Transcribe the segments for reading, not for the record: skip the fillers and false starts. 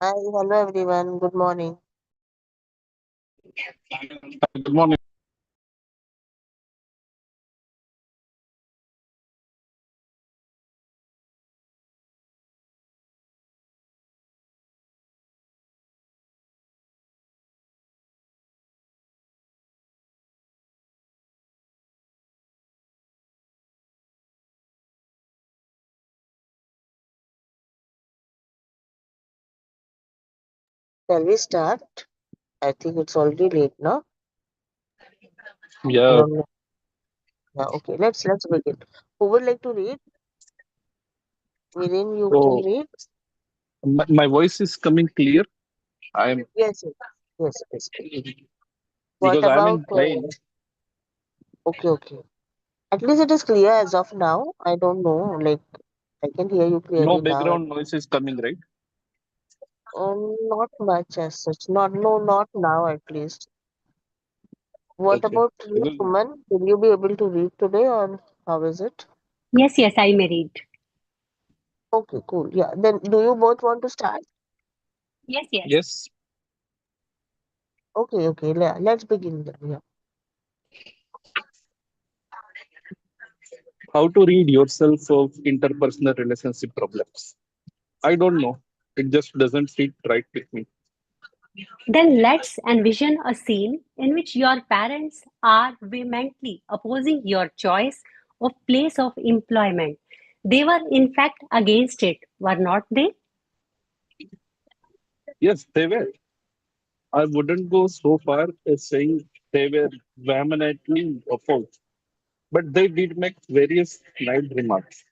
Hi, hello everyone. Good morning. Good morning. Shall we start? I think it's already late now. Yeah. No. Yeah, okay, let's begin. Who would like to read? Within you can So read? my voice is coming clear. I'm Yes, yes, yes, yes. What because I'm about? in train. Okay, okay. At least it is clear as of now. I don't know. Like I can hear you No clearly now. background noise is coming, right? Not much as such. Not no, not now at least. What Okay. about you, Because Suman? Will you be able to read today, or how is it? Yes, yes, I may read. Okay, cool. Yeah. Then, do you both want to start? Yes, yes. yes, Okay, okay. Let's begin then. Yeah. how to read yourself of interpersonal relationship problems. I don't know. It just doesn't fit right with me. Then let's envision a scene in which your parents are vehemently opposing your choice of place of employment. They were, in fact, against it, were not they? Yes, they were. I wouldn't go so far as saying they were vehemently opposed, but they did make various snide remarks.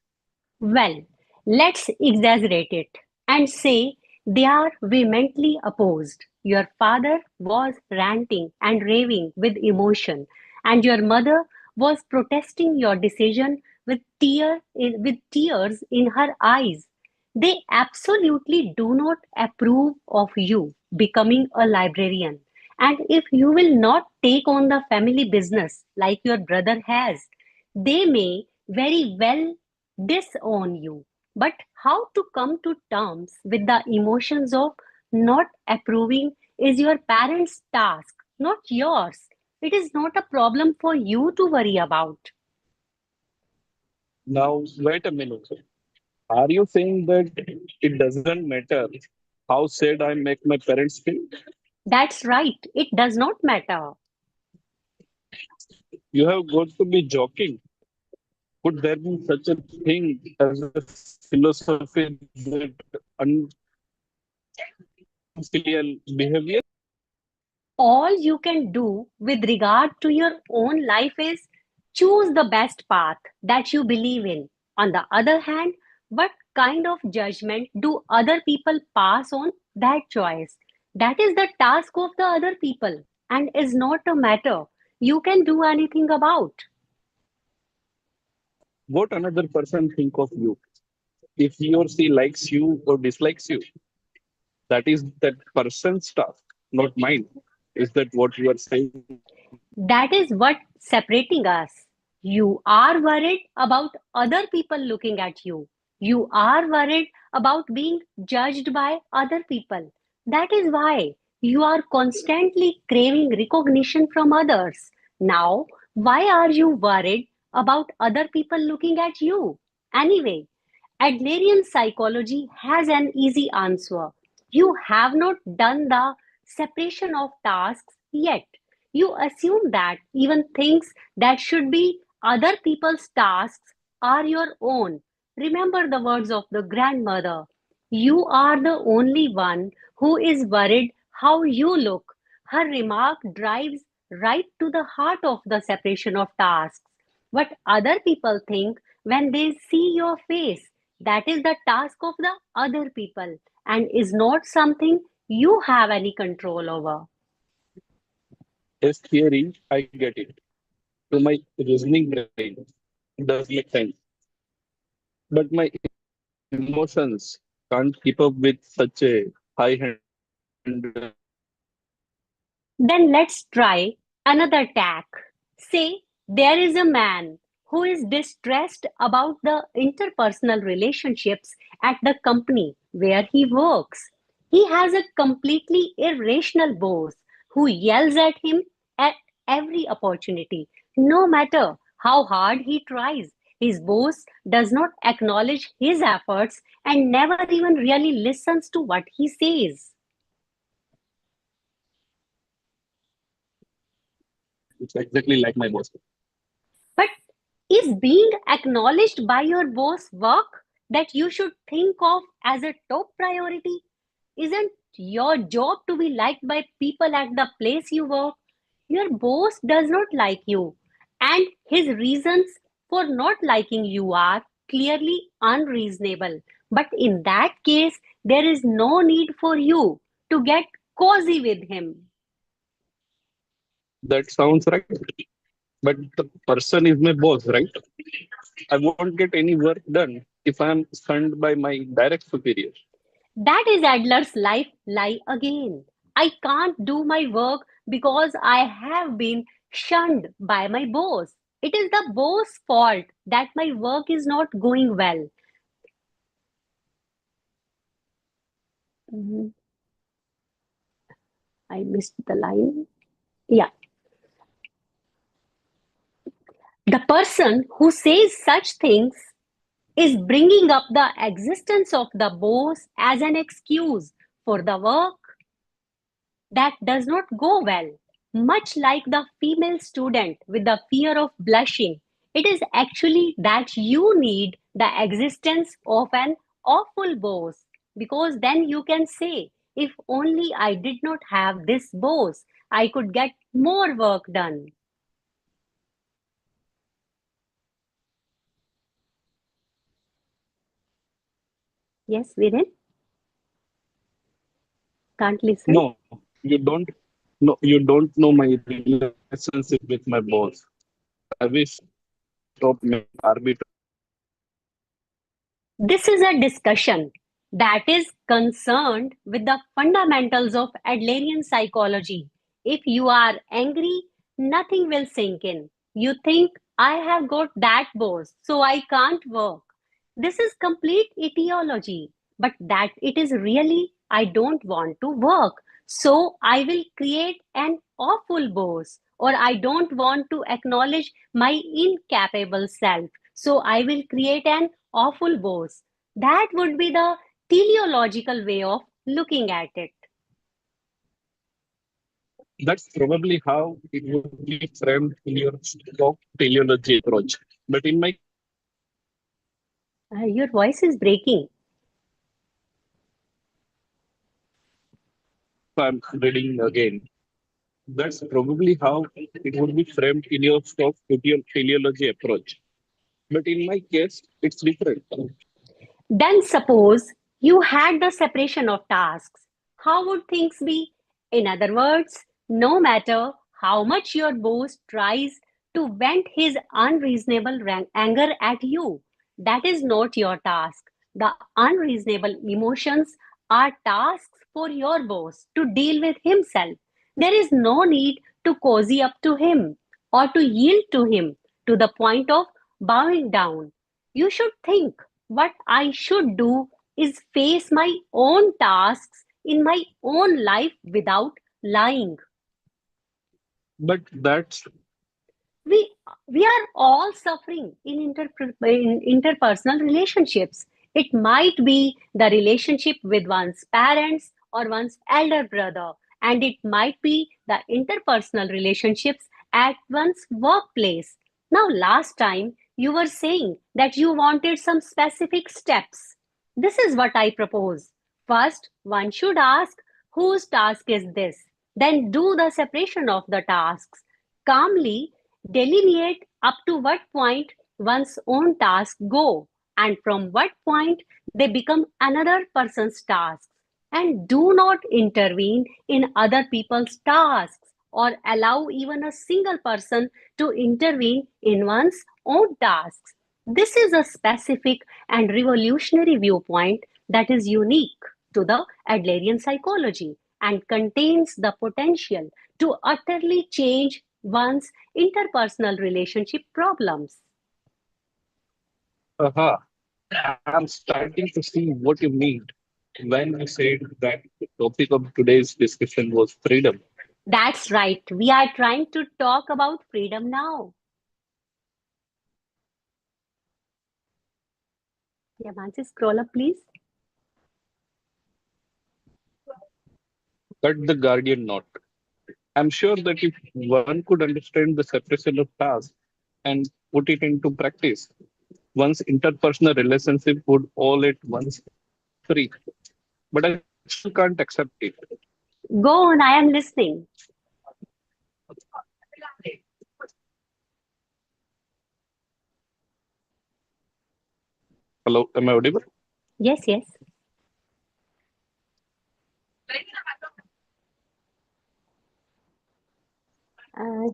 Well, let's exaggerate it and say they are vehemently opposed. Your father was ranting and raving with emotion, and your mother was protesting your decision with tears in her eyes. They absolutely do not approve of you becoming a librarian. And if you will not take on the family business like your brother has, they may very well disown you. But how to come to terms with the emotions of not approving is your parents' task, not yours. It is not a problem for you to worry about. Now, wait a minute. Are you saying that it doesn't matter how sad I make my parents feel? That's right, it does not matter. You have got to be joking. Could there be such a thing as a philosophy that unfilial behavior? All you can do with regard to your own life is choose the best path that you believe in. On the other hand, what kind of judgment do other people pass on that choice? That is the task of the other people and is not a matter you can do anything about. What another person think of you? If he or she likes you or dislikes you, that is that person's task, not mine. Is that what you are saying? That is what separating us. You are worried about other people looking at you. You are worried about being judged by other people. That is why you are constantly craving recognition from others. Now, why are you worried about other people looking at you? Anyway, Adlerian psychology has an easy answer. You have not done the separation of tasks yet. You assume that even things that should be other people's tasks are your own. Remember the words of the grandmother. You are the only one who is worried how you look. Her remark drives right to the heart of the separation of tasks. What other people think when they see your face, that is the task of the other people and is not something you have any control over. As theory, I get it. To my reasoning brain, it does make sense. But my emotions can't keep up with such a high-handed Then let's try another tack. Say there is a man who is distressed about the interpersonal relationships at the company where he works. He has a completely irrational boss who yells at him at every opportunity, no matter how hard he tries. His boss does not acknowledge his efforts and never even really listens to what he says. It's exactly like my boss. But is being acknowledged by your boss work that you should think of as a top priority? Isn't your job to be liked by people at the place you work? Your boss does not like you, and his reasons for not liking you are clearly unreasonable. But in that case, there is no need for you to get cozy with him. That sounds right. But the person is my boss, right? I won't get any work done if I'm shunned by my direct superior. That is Adler's life lie again. I can't do my work because I have been shunned by my boss. It is the boss' fault that my work is not going well. Mhm. I missed the line. Yeah. The person who says such things is bringing up the existence of the boss as an excuse for the work that does not go well. Much like the female student with the fear of blushing, it is actually that you need the existence of an awful boss because then you can say, if only I did not have this boss, I could get more work done. Yes, Viren? Can't listen? No, you don't. No, you don't know my relationship with my boss. I wish stop making arbitrary This is a discussion that is concerned with the fundamentals of Adlerian psychology. If you are angry, nothing will sink in. You think, I have got that boss, so I can't work. This is complete etiology, but that it is really, I don't want to work, so I will create an awful boss, or I don't want to acknowledge my incapable self, so I will create an awful boss. That would be the teleological way of looking at it. That's probably how it would be framed in your stock teleology approach. But in my Your voice is breaking. I'm reading again. That's probably how it would be framed in your stock teleology approach. But in my case, it's different. Then suppose you had the separation of tasks. How would things be? In other words, no matter how much your boss tries to vent his unreasonable anger at you, that is not your task. The unreasonable emotions are tasks for your boss to deal with himself. There is no need to cozy up to him or to yield to him to the point of bowing down. You should think what I should do is face my own tasks in my own life without lying. But that's We, we are all suffering in interpersonal relationships. It might be the relationship with one's parents or one's elder brother, and it might be the interpersonal relationships at one's workplace. Now, last time you were saying that you wanted some specific steps. This is what I propose. First, one should ask whose task is this? Then do the separation of the tasks. Calmly delineate up to what point one's own tasks go and from what point they become another person's tasks. And do not intervene in other people's tasks or allow even a single person to intervene in one's own tasks. This is a specific and revolutionary viewpoint that is unique to the Adlerian psychology and contains the potential to utterly change one's interpersonal relationship problems. aha. I'm starting to see what you mean. when I said that the topic of today's discussion was freedom. That's right. We are trying to talk about freedom now. Yeah, Mansi, scroll up, please. Cut the Guardian knot. I'm sure that if one could understand the separation of tasks and put it into practice, one's interpersonal relationship would all at once free. But I still can't accept it. Go on, I am listening. Hello, am I audible? Yes, yes. Uh,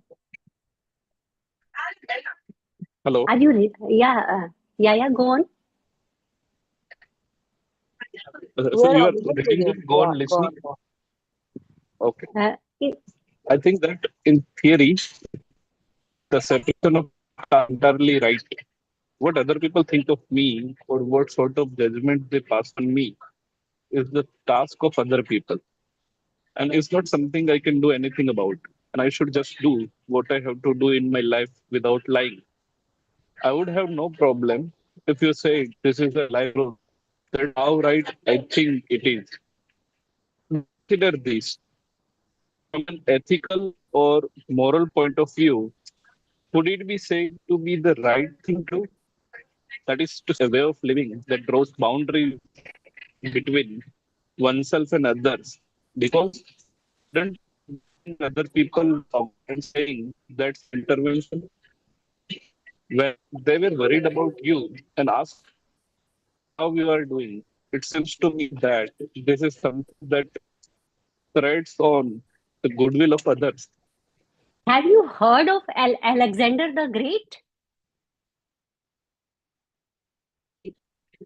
Hello. are you yeah, yeah, go on. So Yeah, you yeah, are we can reading begin. this, go Yeah, on go on. listening. Go on. Okay. It, I think that in theory, the separation of tasks are entirely right. What other people think of me or what sort of judgment they pass on me is the task of other people. And it's not something I can do anything about. And I should just do what I have to do in my life without lying. I would have no problem if you say this is a live rule. That's how right I think it is. Consider this from an ethical or moral point of view. Would it be said to be the right thing to do? That is to say, a way of living that draws boundaries between oneself and others. Because don't other people and saying that's intervention when they were worried about you and asked how you are doing. It seems to me that this is something that threads on the goodwill of others. have you heard of Alexander the Great?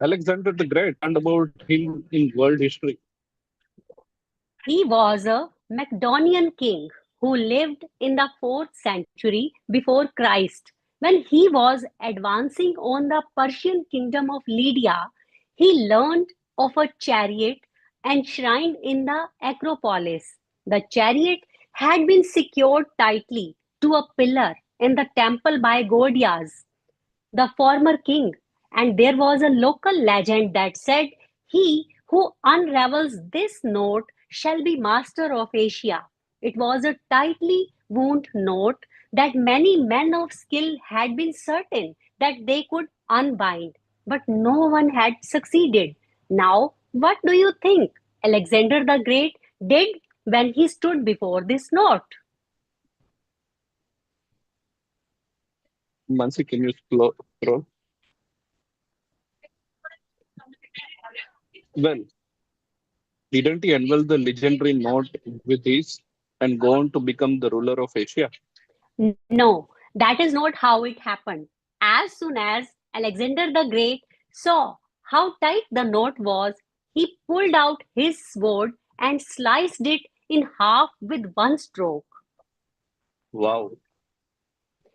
Alexander the Great and about him in world history. He was a Macedonian king who lived in the 4th century before Christ. When he was advancing on the Persian kingdom of Lydia, he learned of a chariot enshrined in the Acropolis. The chariot had been secured tightly to a pillar in the temple by Gordias, the former king, and there was a local legend that said, "He who unravels this knot shall be master of Asia." It was a tightly wound knot that many men of skill had been certain that they could unbind, but no one had succeeded. Now, what do you think Alexander the Great did when he stood before this knot? Mansi, can you scroll? Well, didn't he unveil the legendary knot with this and go on to become the ruler of Asia? No, that is not how it happened. As soon as Alexander the Great saw how tight the knot was, he pulled out his sword and sliced it in half with one stroke. Wow.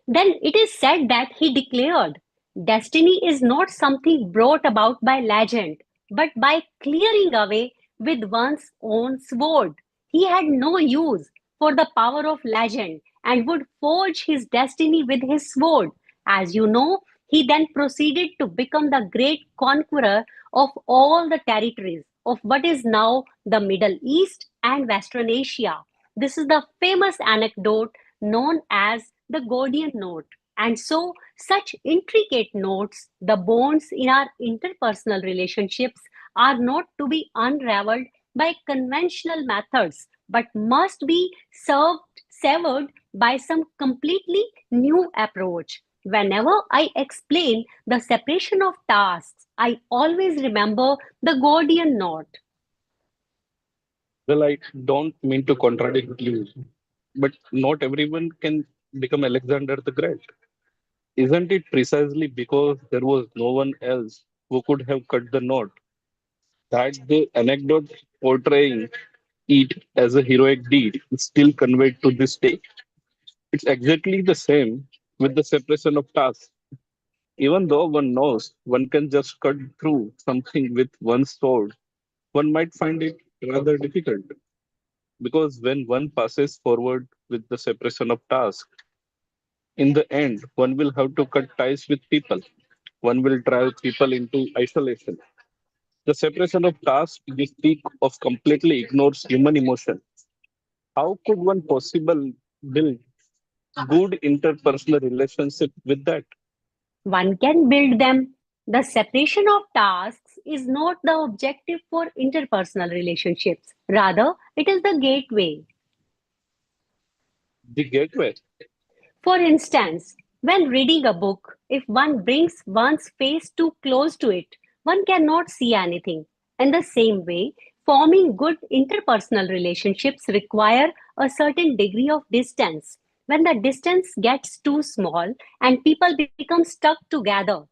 Then it is said that he declared, "Destiny is not something brought about by legend, but by clearing away with one's own sword." He had no use for the power of legend and would forge his destiny with his sword. As you know, he then proceeded to become the great conqueror of all the territories of what is now the Middle East and Western Asia. This is the famous anecdote known as the Gordian knot. And so, such intricate knots, the bonds in our interpersonal relationships, are not to be unraveled by conventional methods, but must be severed by some completely new approach. Whenever I explain the separation of tasks, I always remember the Gordian knot. Well, I don't mean to contradict you, but not everyone can become Alexander the Great. Isn't it precisely because there was no one else who could have cut the knot that the anecdote portraying it as a heroic deed is still conveyed to this day? It's exactly the same with the separation of tasks. Even though one knows one can just cut through something with one sword, one might find it rather difficult because when one passes forward with the separation of tasks, in the end, one will have to cut ties with people. One will drive people into isolation. The separation of tasks you speak of completely ignores human emotion. How could one possible build good interpersonal relationship with that? One can build them. The separation of tasks is not the objective for interpersonal relationships. Rather, it is the gateway. The gateway. For instance, when reading a book, if one brings one's face too close to it, one cannot see anything. In the same way, forming good interpersonal relationships require a certain degree of distance. When the distance gets too small and people become stuck together,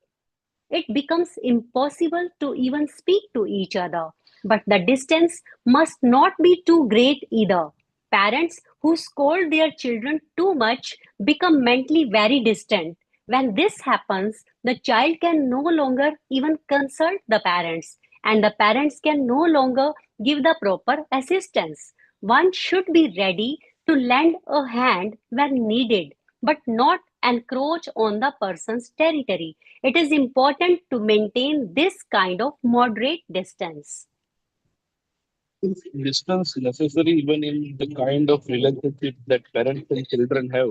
it becomes impossible to even speak to each other. But the distance must not be too great either. Parents who scold their children too much become mentally very distant. When this happens, the child can no longer even consult the parents, and the parents can no longer give the proper assistance. One should be ready to lend a hand when needed, but not encroach on the person's territory. It is important to maintain this kind of moderate distance. Is distance necessary even in the kind of relationship that parents and children have?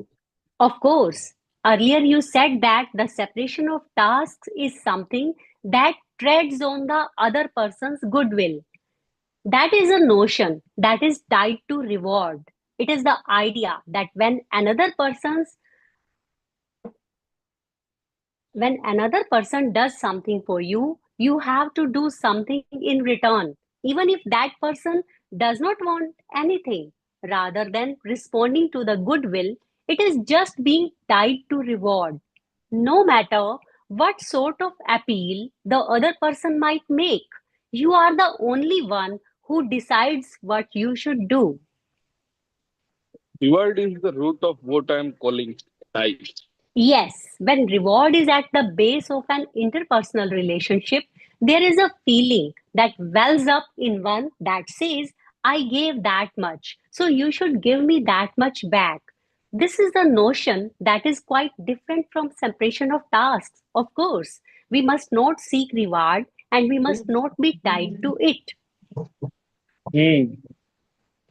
Of course, earlier you said that the separation of tasks is something that treads on the other person's goodwill. That is a notion that is tied to reward. It is the idea that when another person does something for you, you have to do something in return, even if that person does not want anything. Rather than responding to the goodwill, it is just being tied to reward. No matter what sort of appeal the other person might make, you are the only one who decides what you should do. Reward is the root of what I am calling ties. Yes, when reward is at the base of an interpersonal relationship, there is a feeling that wells up in one that says, I gave that much, so you should give me that much back. This is a notion that is quite different from separation of tasks. Of course, we must not seek reward and we must not be tied to it. Hmm.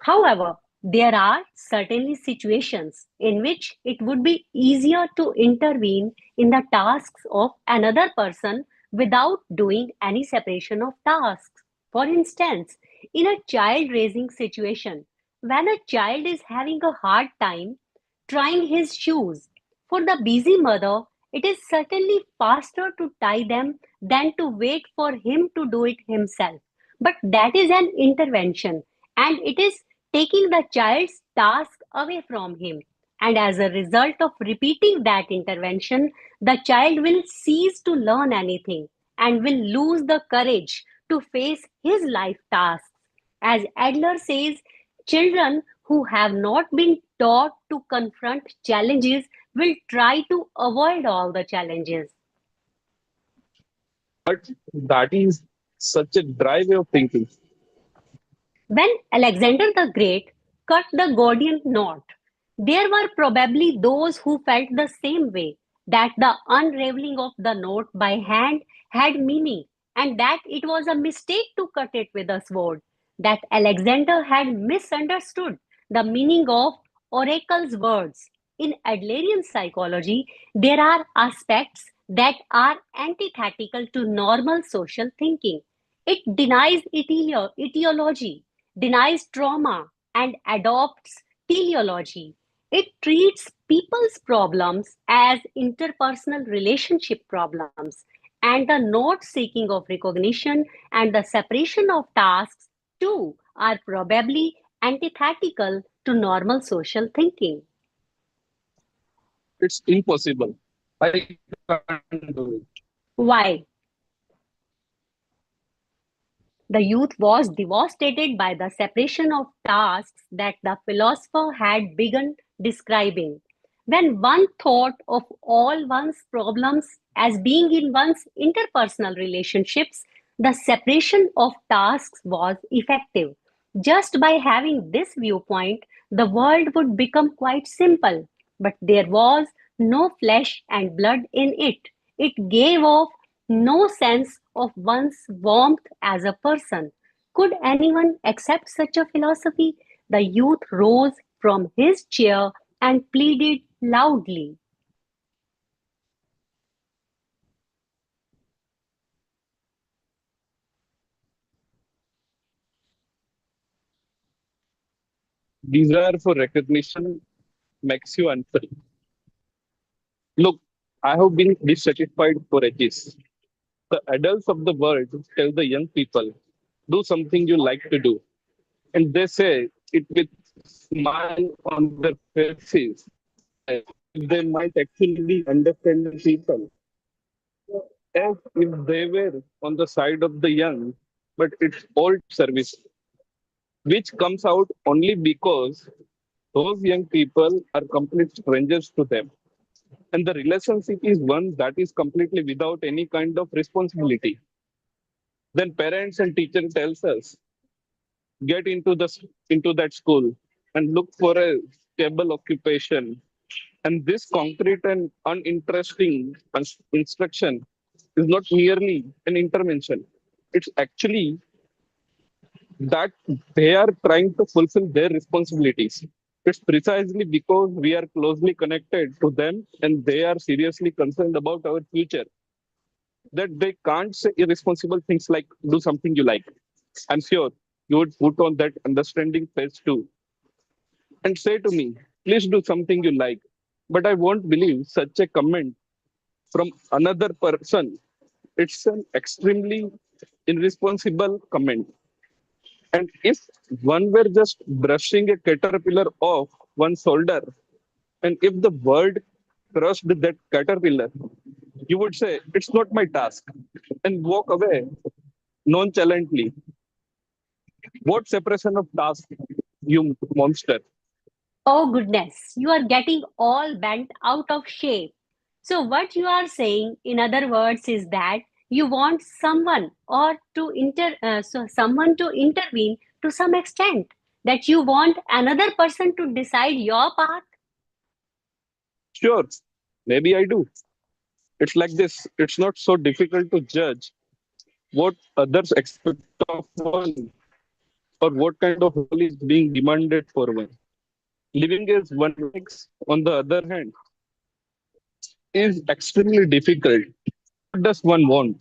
However, there are certainly situations in which it would be easier to intervene in the tasks of another person without doing any separation of tasks. For instance, in a child raising situation, when a child is having a hard time trying his shoes, for the busy mother, it is certainly faster to tie them than to wait for him to do it himself. But that is an intervention and it is taking the child's task away from him. And as a result of repeating that intervention, the child will cease to learn anything and will lose the courage to face his life tasks. As Adler says, children who have not been taught to confront challenges will try to avoid all the challenges. But that is such a dry way of thinking. When Alexander the Great cut the Gordian knot, there were probably those who felt the same way that the unraveling of the knot by hand had meaning and that it was a mistake to cut it with a sword, that Alexander had misunderstood the meaning of oracle's words. In Adlerian psychology, there are aspects that are antithetical to normal social thinking. It denies etiology, denies trauma, and adopts teleology. It treats people's problems as interpersonal relationship problems, and the not seeking of recognition and the separation of tasks, too, are probably antithetical to normal social thinking. It's impossible. I can't do it. Why? The youth was devastated by the separation of tasks that the philosopher had begun describing. When one thought of all one's problems as being in one's interpersonal relationships, The separation of tasks was effective. Just by having this viewpoint, the world would become quite simple. But there was no flesh and blood in it. It gave off no sense of one's warmth as a person. Could anyone accept such a philosophy? The youth rose from his chair and pleaded loudly. Desire for recognition makes you unfree. Look, I have been dissatisfied for ages. The adults of the world tell the young people, do something you like to do. And they say it with smile on their faces. As if they might actually be understanding people. As if they were on the side of the young, but it's old service, which comes out only because those young people are complete strangers to them. And the relationship is one that is completely without any kind of responsibility. Then parents and teacher tells us, get into that school and look for a stable occupation. And this concrete and uninteresting instruction is not merely an intervention. It's actually that they are trying to fulfill their responsibilities. It's precisely because we are closely connected to them and they are seriously concerned about our future that they can't say irresponsible things like do something you like. I'm sure you would put on that understanding face too and say to me, please do something you like. But I won't believe such a comment from another person. It's an extremely irresponsible comment. And if one were just brushing a caterpillar off one shoulder, and if the bird crushed that caterpillar, you would say, it's not my task, and walk away nonchalantly. What separation of task, you monster? Oh goodness, you are getting all bent out of shape. So, what you are saying, in other words, is that you want someone someone to intervene to some extent. That you want another person to decide your path. Sure, maybe I do. It's like this. It's not so difficult to judge what others expect of one or what kind of role is being demanded for one. Living as one makes, on the other hand, is extremely difficult. What does one want?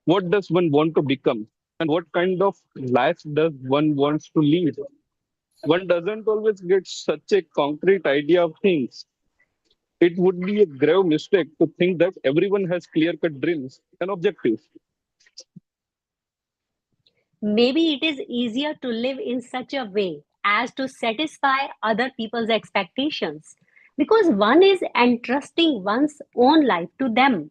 What does one want to become? And what kind of life does one wants to lead? One doesn't always get such a concrete idea of things. It would be a grave mistake to think that everyone has clear cut dreams and objectives. Maybe it is easier to live in such a way as to satisfy other people's expectations because one is entrusting one's own life to them.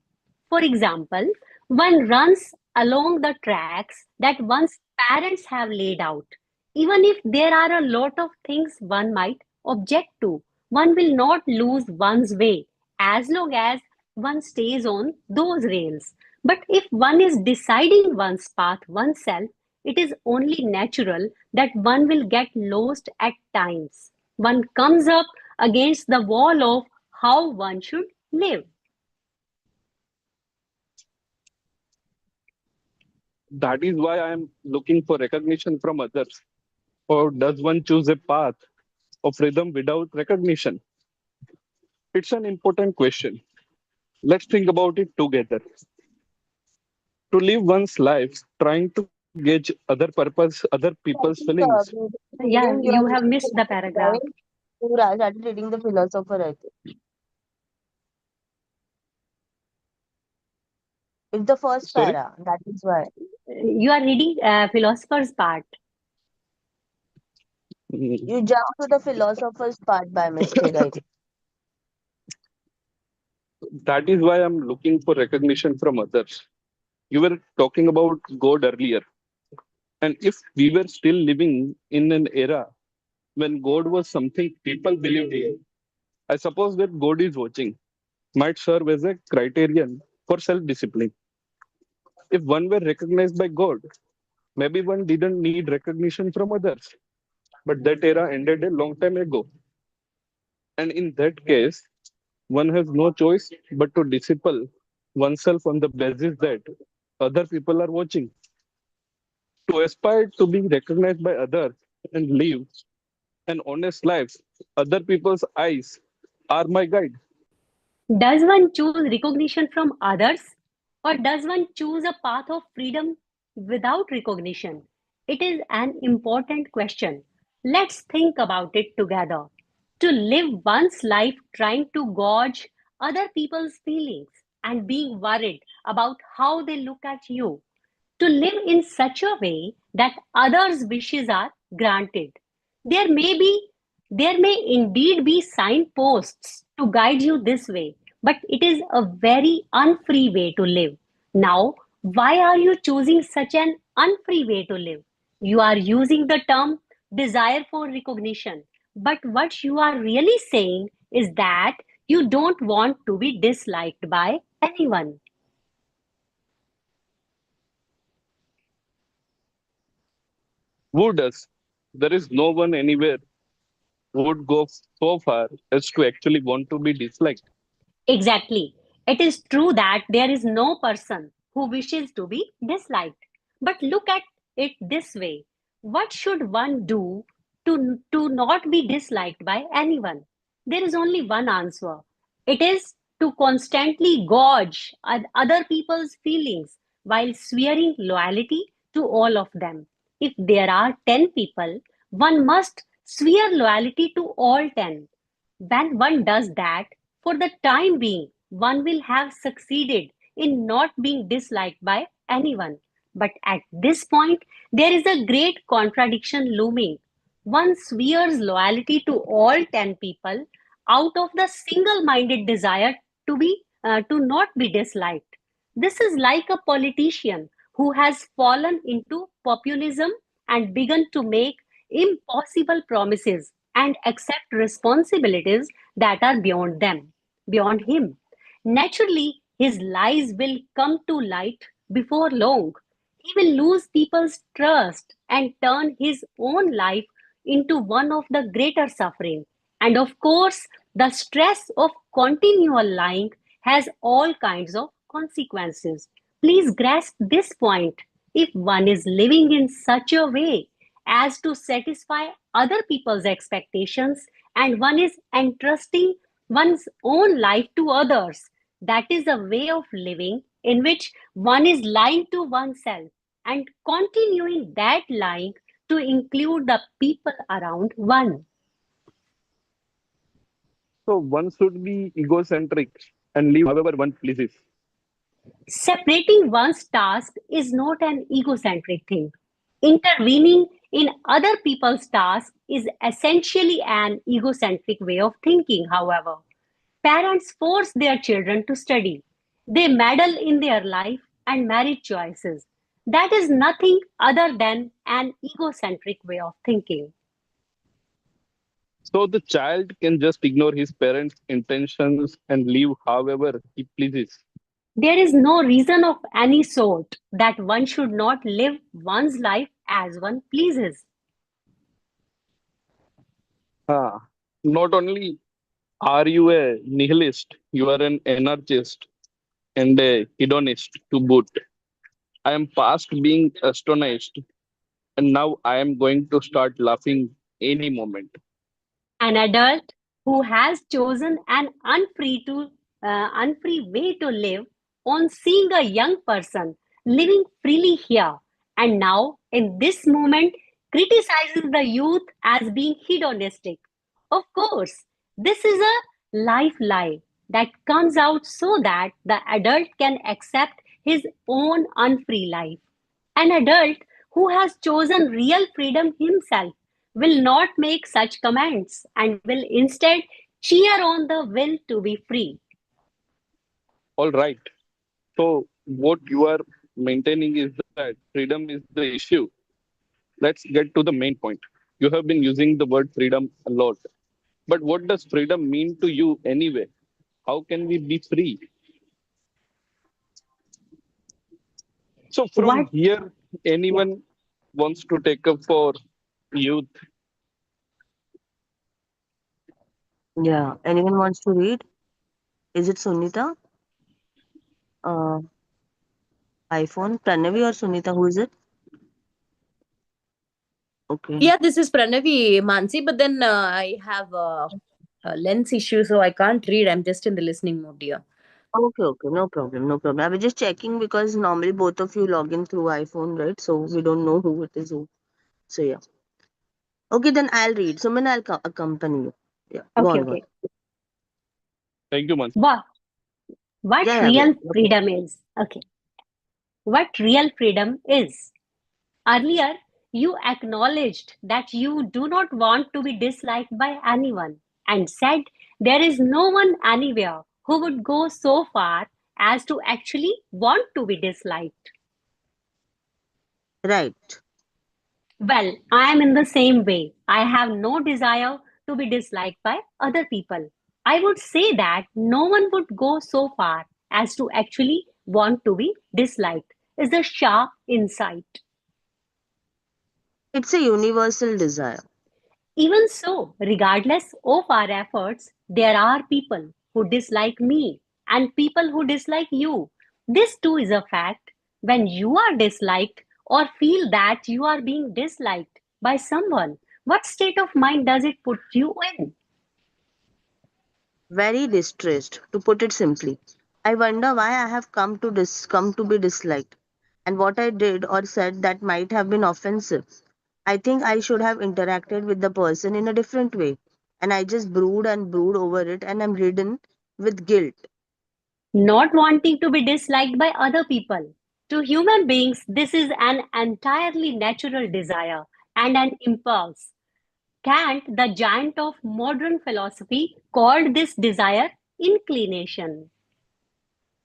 For example, one runs along the tracks that one's parents have laid out. Even if there are a lot of things one might object to, one will not lose one's way as long as one stays on those rails. But if one is deciding one's path oneself, it is only natural that one will get lost at times. One comes up against the wall of how one should live. That is why I am looking for recognition from others. Or does one choose a path of rhythm without recognition? It's an important question. Let's think about it together. To live one's life trying to gauge other people's I think feelings. Yeah, reading your you have missed the paragraph. right? I started reading the philosopher, I think. It's the first Sorry? para. That is why. You are reading philosopher's part. Mm, You jump to the philosopher's part by mistake, I think. that is why I'm looking for recognition from others. You were talking about God earlier. And if we were still living in an era when God was something people believed in, I suppose that God is watching might serve as a criterion for self discipline. If one were recognized by God, maybe one didn't need recognition from others. But that era ended a long time ago. And in that case, one has no choice but to disciple oneself on the basis that other people are watching. To aspire to be recognized by others and live an honest life, other people's eyes are my guide. Does one choose recognition from others, or does one choose a path of freedom without recognition? It is an important question. Let's think about it together. To live one's life trying to gauge other people's feelings and being worried about how they look at you, to live in such a way that others' wishes are granted. There may be, there may indeed be signposts to guide you this way, but it is a very unfree way to live. Now, why are you choosing such an unfree way to live? You are using the term desire for recognition, but what you are really saying is that you don't want to be disliked by anyone. Who does? There is no one anywhere who would go so far as to actually want to be disliked. Exactly. It is true that there is no person who wishes to be disliked. But look at it this way: what should one do to not be disliked by anyone? There is only one answer. It is to constantly gauge other people's feelings while swearing loyalty to all of them. If there are 10 people, one must swear loyalty to all 10. When one does that, for the time being, one will have succeeded in not being disliked by anyone. But at this point, there is a great contradiction looming. One swears loyalty to all 10 people out of the single minded desire to not be disliked. This is like a politician who has fallen into populism and begun to make impossible promises and accept responsibilities that are beyond them, beyond him. Naturally, his lies will come to light before long. He will lose people's trust and turn his own life into one of the greater suffering. And of course, the stress of continual lying has all kinds of consequences. Please grasp this point. If one is living in such a way as to satisfy other people's expectations and one is entrusting one's own life to others, that is a way of living in which one is lying to oneself and continuing that lying to include the people around one. So one should be egocentric and live however one pleases. Separating one's task is not an egocentric thing. Intervening in other people's tasks is essentially an egocentric way of thinking, however. Parents force their children to study. They meddle in their life and marriage choices. That is nothing other than an egocentric way of thinking. So the child can just ignore his parents' intentions and live however he pleases. There is no reason of any sort that one should not live one's life as one pleases. Ah, not only are you a nihilist, you are an anarchist and a hedonist to boot. I am past being astonished, and now I am going to start laughing any moment. An adult who has chosen an unfree way to live on seeing a young person living freely here and now in this moment criticizes the youth as being hedonistic. Of course, this is a life lie that comes out so that the adult can accept his own unfree life. An adult who has chosen real freedom himself will not make such comments and will instead cheer on the will to be free. All right. So what you are maintaining is that freedom is the issue. Let's get to the main point. You have been using the word freedom a lot. But what does freedom mean to you anyway? How can we be free? So What? from here, Yeah. anyone wants to take up for youth? Yeah. Anyone wants to read? Is it Sunita? Uh, iPhone? Pranavi or Sunita? Who is it? Okay. Yeah, this is Pranavi, Mansi, but then I have a lens issue, so I can't read. I'm just in the listening mode, dear. Okay, okay. No problem. No problem. I was just checking because normally both of you log in through iPhone, right? So we don't know who it is who. So yeah. Okay, then I'll read. Suman, I'll accompany you. Yeah. Go Okay, on, go on. okay. Thank you, man. What Yeah, yeah, go real on. Okay. freedom is? Okay. What real freedom is? Earlier, you acknowledged that you do not want to be disliked by anyone and said there is no one anywhere who would go so far as to actually want to be disliked. Right. Well, I am in the same way. I have no desire to be disliked by other people. I would say that no one would go so far as to actually want to be disliked, is a sharp insight. It's a universal desire. Even so, regardless of our efforts, there are people who dislike me and people who dislike you. This too is a fact. When you are disliked or feel that you are being disliked by someone, what state of mind does it put you in? Very distressed, to put it simply. I wonder why I have come to be disliked, and what I did or said that might have been offensive. I think I should have interacted with the person in a different way, and I just brood and brood over it, and I'm ridden with guilt. Not wanting to be disliked by other people. To human beings, this is an entirely natural desire and an impulse. Kant, the giant of modern philosophy, called this desire inclination.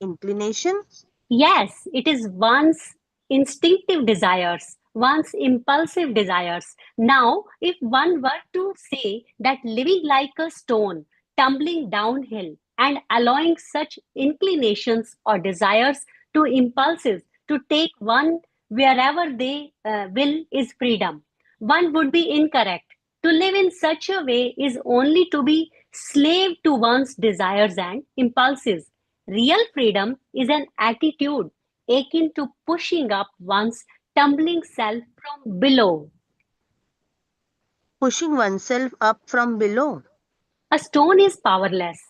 Inclination? Yes, it is one's instinctive desires, one's impulsive desires. Now, if one were to say that living like a stone, tumbling downhill, and allowing such inclinations or desires to impulses to take one wherever they will is freedom, one would be incorrect. To live in such a way is only to be slave to one's desires and impulses. Real freedom is an attitude akin to pushing up one's tumbling self from below. Pushing oneself up from below. A stone is powerless.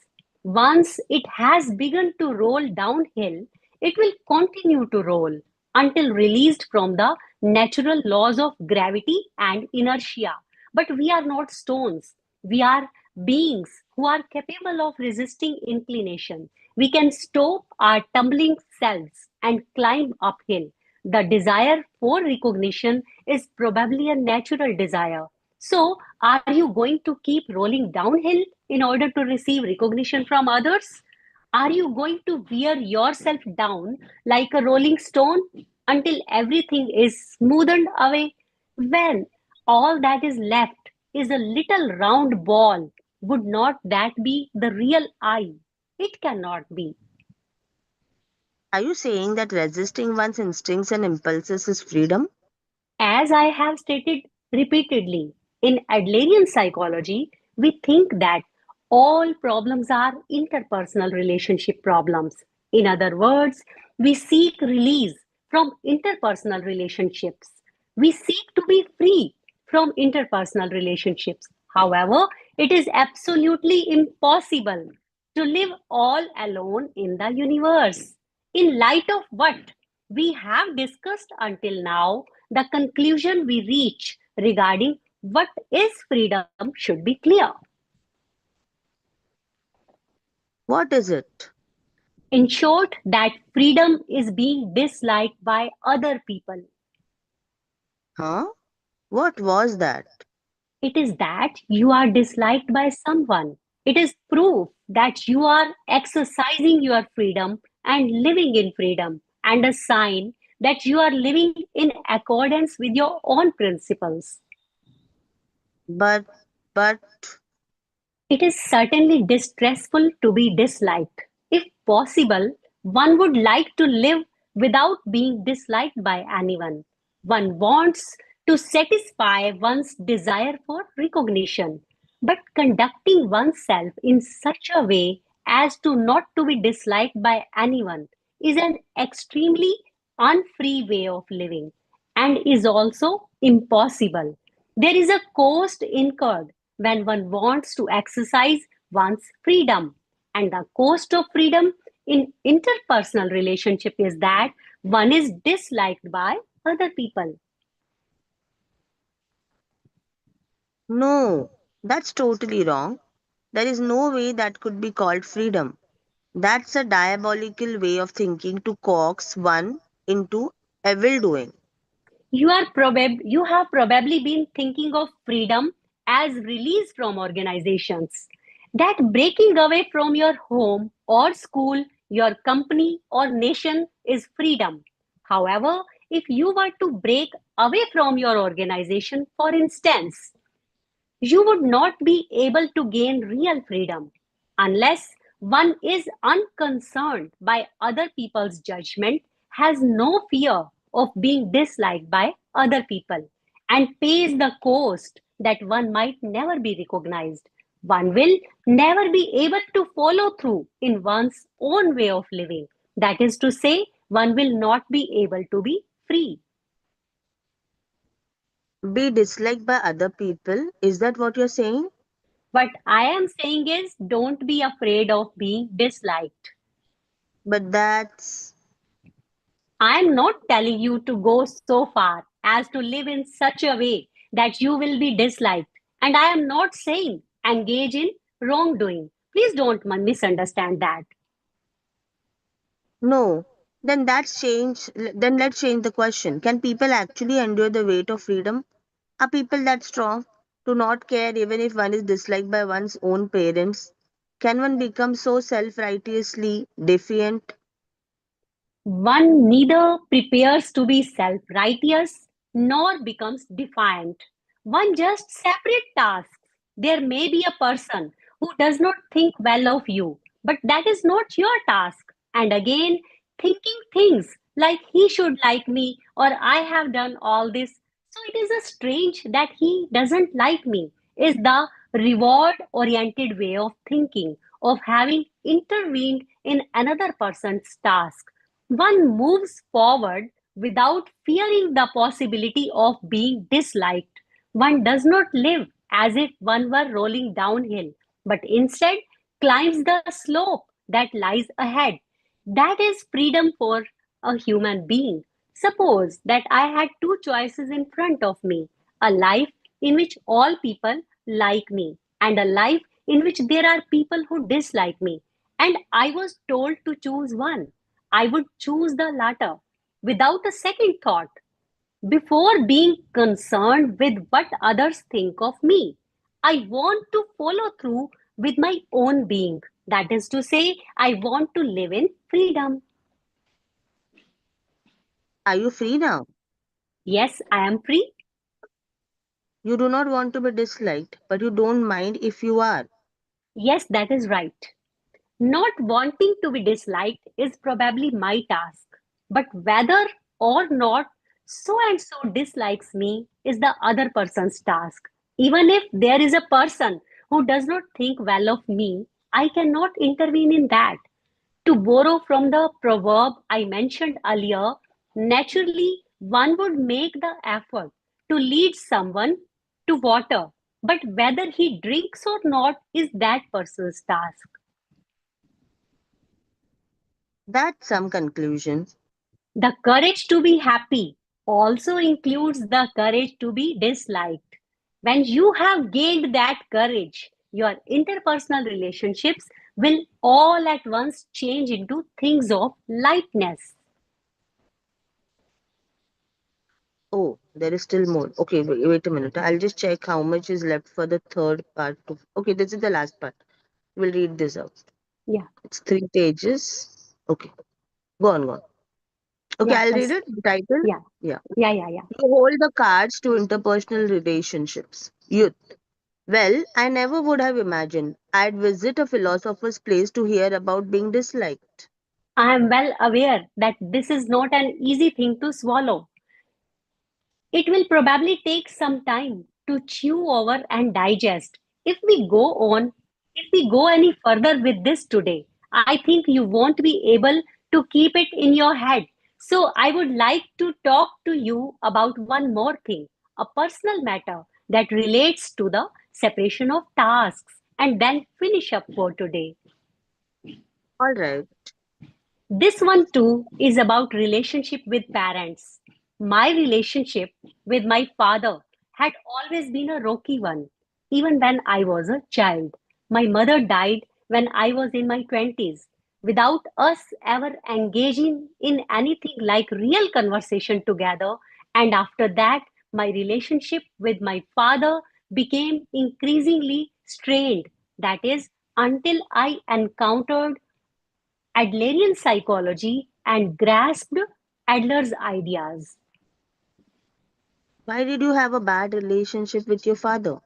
Once it has begun to roll downhill, it will continue to roll until released from the natural laws of gravity and inertia. But we are not stones. We are beings who are capable of resisting inclination. We can stop our tumbling selves and climb uphill. The desire for recognition is probably a natural desire. So, are you going to keep rolling downhill in order to receive recognition from others? Are you going to wear yourself down like a rolling stone until everything is smoothed away? When all that is left is a little round ball, would not that be the real I? It cannot be. Are you saying that resisting one's instincts and impulses is freedom? As I have stated repeatedly, in Adlerian psychology, we think that all problems are interpersonal relationship problems. In other words, we seek release from interpersonal relationships. We seek to be free from interpersonal relationships. However, it is absolutely impossible to live all alone in the universe. In light of what we have discussed until now, the conclusion we reach regarding what is freedom should be clear. What is it? In short, that freedom is being disliked by other people. Huh? What was that? It is that you are disliked by someone. It is proof that you are exercising your freedom and living in freedom, and a sign that you are living in accordance with your own principles. But, but, It is certainly distressful to be disliked. If possible, one would like to live without being disliked by anyone. One wants to satisfy one's desire for recognition, but conducting oneself in such a way as to not to be disliked by anyone is an extremely unfree way of living and is also impossible. There is a cost incurred when one wants to exercise one's freedom, and the cost of freedom in interpersonal relationship is that one is disliked by other people. No, that's totally wrong. There is no way that could be called freedom. That's a diabolical way of thinking to coax one into evil doing. You have probably been thinking of freedom as release from organizations. That breaking away from your home or school, your company or nation is freedom. However, if you were to break away from your organization, for instance, you would not be able to gain real freedom unless one is unconcerned by other people's judgment, has no fear of being disliked by other people, and pays the cost that one might never be recognized. One will never be able to follow through in one's own way of living. That is to say, one will not be able to be free. Be disliked by other people? Is that what you're saying? What I am saying is, don't be afraid of being disliked. But that's. I am not telling you to go so far as to live in such a way that you will be disliked. And I am not saying engage in wrongdoing. Please don't misunderstand that. No. Then let's change the question. Can people actually endure the weight of freedom? Are people that strong to not care even if one is disliked by one's own parents? Can one become so self righteously defiant? One neither prepares to be self righteous nor becomes defiant. One just separate tasks. There may be a person who does not think well of you, but that is not your task. And again, thinking things like he should like me or I have done all this. So it is a strange that he doesn't like me, is the reward oriented way of thinking, of having intervened in another person's task. One moves forward without fearing the possibility of being disliked. One does not live as if one were rolling downhill, but instead climbs the slope that lies ahead. That is freedom for a human being. Suppose that I had two choices in front of me: a life in which all people like me, and a life in which there are people who dislike me. And I was told to choose one. I would choose the latter without a second thought, before being concerned with what others think of me. I want to follow through with my own being. That is to say, I want to live in freedom. Are you free now? Yes, I am free. You do not want to be disliked, but you don't mind if you are. Yes, that is right. Not wanting to be disliked is probably my task, but whether or not so and so dislikes me is the other person's task. Even if there is a person who does not think well of me, I cannot intervene in that. To borrow from the proverb I mentioned earlier, naturally one would make the effort to lead someone to water, but whether he drinks or not is that person's task. That's some conclusion. The courage to be happy also includes the courage to be disliked. When you have gained that courage, your interpersonal relationships will all at once change into things of lightness. Oh, there is still more. Okay, wait a minute. I'll just check how much is left for the third part. Okay, this is the last part. We'll read this out. Yeah, It's 3 pages. Okay, go on. Okay, yeah, I'll read that's, it. The title. yeah, Yeah. yeah. You hold the cards to interpersonal relationships. Youth. Well, I never would have imagined I'd visit a philosopher's place to hear about being disliked. I am well aware that this is not an easy thing to swallow. It will probably take some time to chew over and digest. If we go any further with this today, I think you won't be able to keep it in your head. So I would like to talk to you about one more thing, a personal matter that relates to the separation of tasks, and then finish up for today. All right. This one too is about relationship with parents. My relationship with my father had always been a rocky one, even when I was a child. My mother died when I was in my 20s without us ever engaging in anything like real conversation together. And after that, my relationship with my father became increasingly strained. That is, until I encountered Adlerian psychology and grasped Adler's ideas. Why did you have a bad relationship with your father?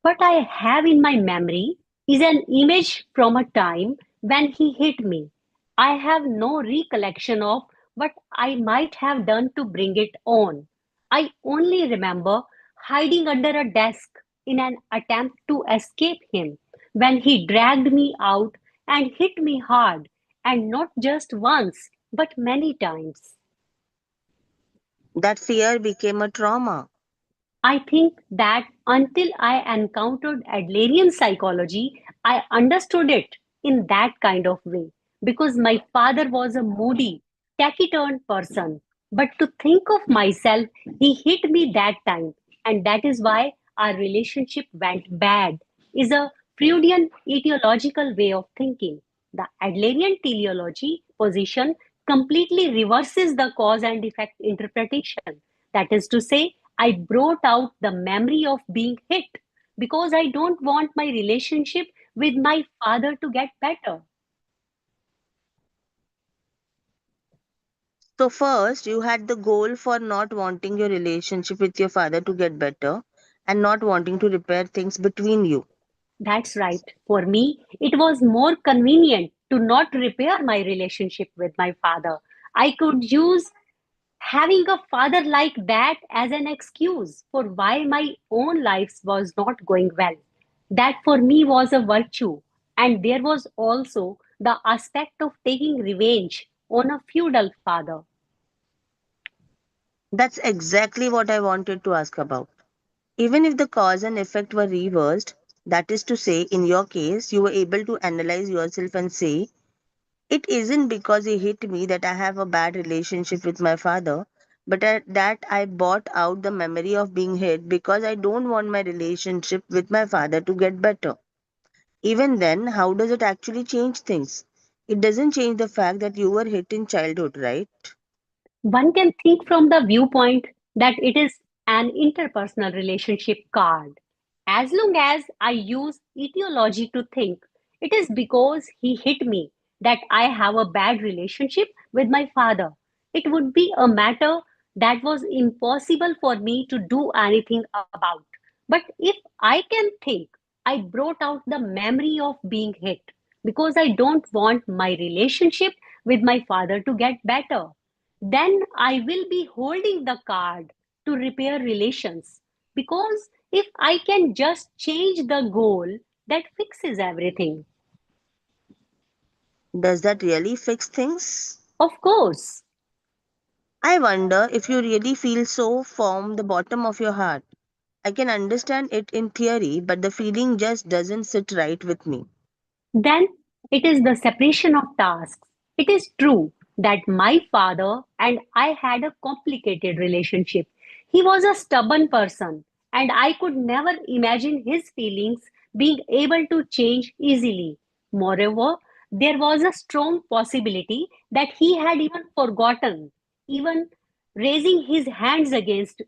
What I have in my memory is an image from a time when he hit me. I have no recollection of what I might have done to bring it on. I only remember hiding under a desk in an attempt to escape him when he dragged me out and hit me hard, and not just once, but many times. That fear became a trauma. I think that until I encountered Adlerian psychology, I understood it in that kind of way because my father was a moody, taciturn person. But to think of myself, he hit me that time, and that is why our relationship went bad, is a Freudian etiological way of thinking. The Adlerian teleology position completely reverses the cause and effect interpretation. That is to say, I brought out the memory of being hit because I don't want my relationship with my father to get better. So, first, you had the goal for not wanting your relationship with your father to get better and not wanting to repair things between you. That's right. For me, it was more convenient to not repair my relationship with my father. I could use having a father like that as an excuse for why my own life was not going well. That for me was a virtue. And there was also the aspect of taking revenge on a feudal father. That's exactly what I wanted to ask about. Even if the cause and effect were reversed, that is to say, in your case, you were able to analyze yourself and say, it isn't because he hit me that I have a bad relationship with my father, but that I bought out the memory of being hit because I don't want my relationship with my father to get better. Even then, how does it actually change things? It doesn't change the fact that you were hit in childhood, right? One can think from the viewpoint that it is an interpersonal relationship card. As long as I use etiology to think, it is because he hit me that I have a bad relationship with my father. It would be a matter that was impossible for me to do anything about. But if I can think, I brought out the memory of being hit because I don't want my relationship with my father to get better, then I will be holding the card to repair relations. Because if I can just change the goal, that fixes everything. Does that really fix things? Of course, I wonder if you really feel so from the bottom of your heart. I can understand it in theory, but the feeling just doesn't sit right with me. then it is the separation of tasks. It is true that my father and I had a complicated relationship. He was a stubborn person, and I could never imagine his feelings being able to change easily. Moreover, there was a strong possibility that he had even forgotten, even raising his hands against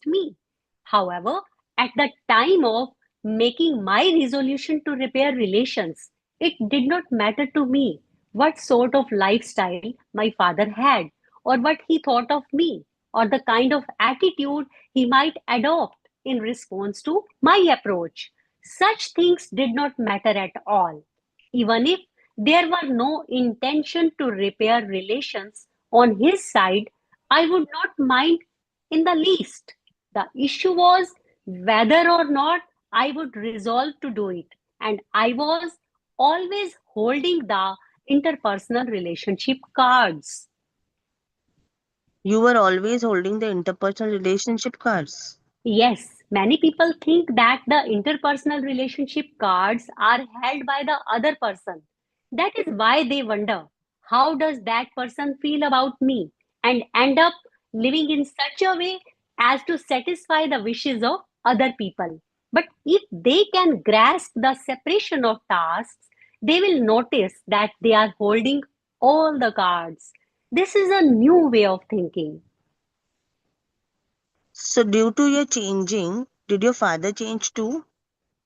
me. However, at the time of making my resolution to repair relations, it did not matter to me what sort of lifestyle my father had, or what he thought of me, or the kind of attitude he might adopt in response to my approach. Such things did not matter at all, even if there were no intention to repair relations on his side, I would not mind in the least. The issue was whether or not I would resolve to do it, and I was always holding the interpersonal relationship cards. You were always holding the interpersonal relationship cards. Yes, many people think that the interpersonal relationship cards are held by the other person. That is why they wonder, how does that person feel about me? And end up living in such a way as to satisfy the wishes of other people. But if they can grasp the separation of tasks, they will notice that they are holding all the cards. This is a new way of thinking. So, due to your changing, did your father change too?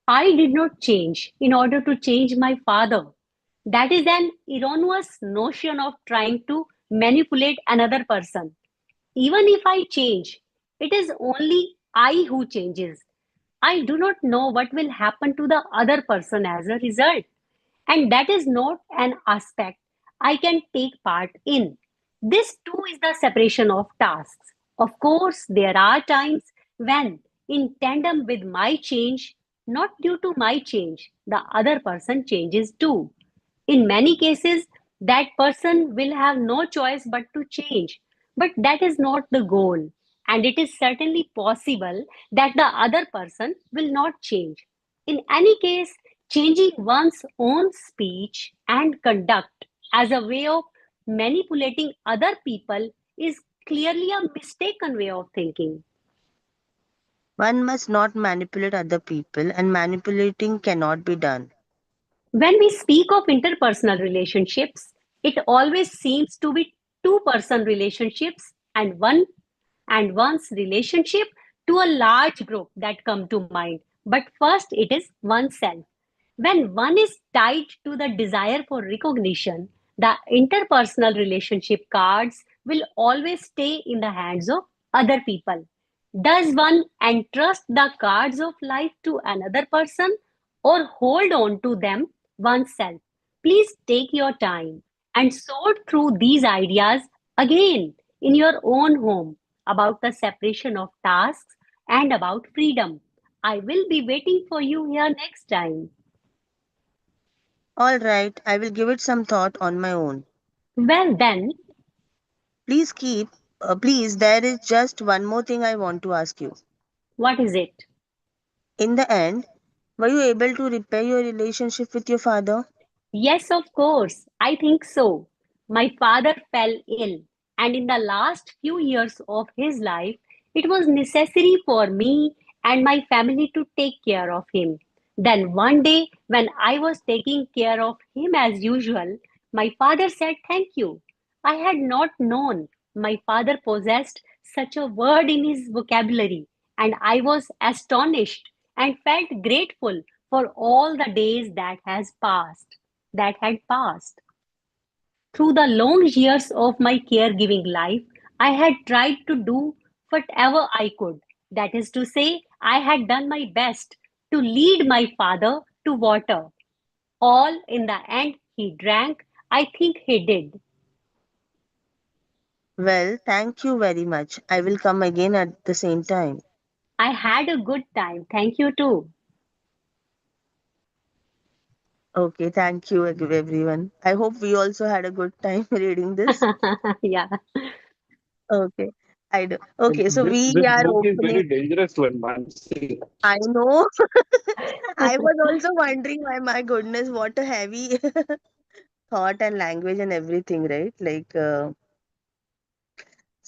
I did not change in order to change my father. That is an erroneous notion of trying to manipulate another person. Even if I change, it is only I who changes. I do not know what will happen to the other person as a result. And that is not an aspect I can take part in. This too is the separation of tasks. Of course, there are times when, in tandem with my change, not due to my change, the other person changes too. In many cases, that person will have no choice but to change. But that is not the goal. And it is certainly possible that the other person will not change. In any case, changing one's own speech and conduct as a way of manipulating other people is clearly a mistaken way of thinking. One must not manipulate other people, and manipulating cannot be done. When we speak of interpersonal relationships, it always seems to be two-person relationships and one's relationship to a large group that come to mind. But first, it is oneself. When one is tied to the desire for recognition, the interpersonal relationship cards will always stay in the hands of other people. Does one entrust the cards of life to another person or hold on to them oneself? Please take your time and sort through these ideas again in your own home about the separation of tasks and about freedom. I will be waiting for you here next time. All right, I will give it some thought on my own. Well, then, Please, there is just one more thing I want to ask you. what is it? In the end, were you able to repair your relationship with your father? Yes, of course, I think so. My father fell ill, and in the last few years of his life, it was necessary for me and my family to take care of him. Then one day, when I was taking care of him as usual, my father said thank you. I had not known my father possessed such a word in his vocabulary, and I was astonished and felt grateful for all the days that had passed. Through the long years of my caregiving life, I had tried to do whatever I could. That is to say, I had done my best to lead my father to water. All in the end, he drank. I think he did. Well, thank you very much. I will come again at the same time. I had a good time. Thank you too. Okay, thank you everyone. I hope we also had a good time reading this. Yeah. Okay, I do. Okay, so This we this are book is opening. very dangerous one, Mansi. I know. I was also wondering why, my goodness, what a heavy thought and language and everything, right?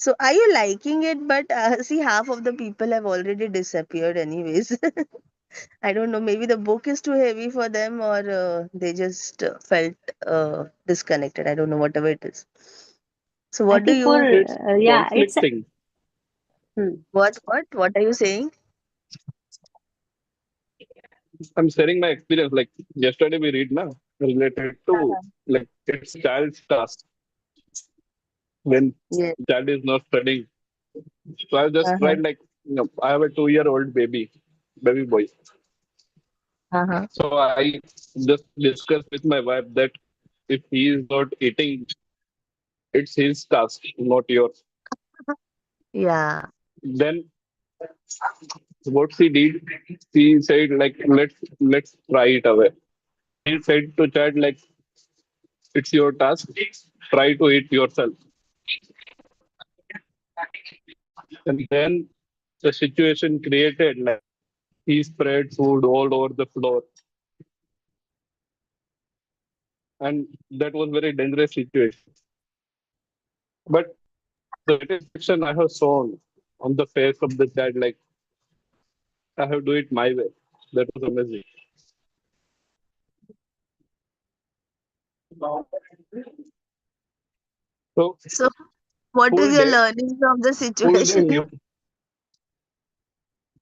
So are you liking it? But see, half of the people have already disappeared, anyways. I don't know. Maybe the book is too heavy for them, or they just felt disconnected. I don't know, whatever it is. So, I what do think for, you, It's yeah, it's, conflicting. hmm. what are you saying? I'm sharing my experience. Like yesterday, we read now related to Uh-huh. like it's child's task when Yeah. child is not studying. So I just Uh-huh. tried like I have a 2-year-old baby boy. Uh-huh. So I just discussed with my wife that if he is not eating, it's his task, not yours. Yeah. Then what she did, she said like, let's try it away. He said to child like, it's your task, try to eat yourself. And then the situation created like he spread food all over the floor, and that was very dangerous situation. But the satisfaction I have shown on the face of the child, like I have do it my way. That was amazing. So So, what is full your day, learning from the full day, situation?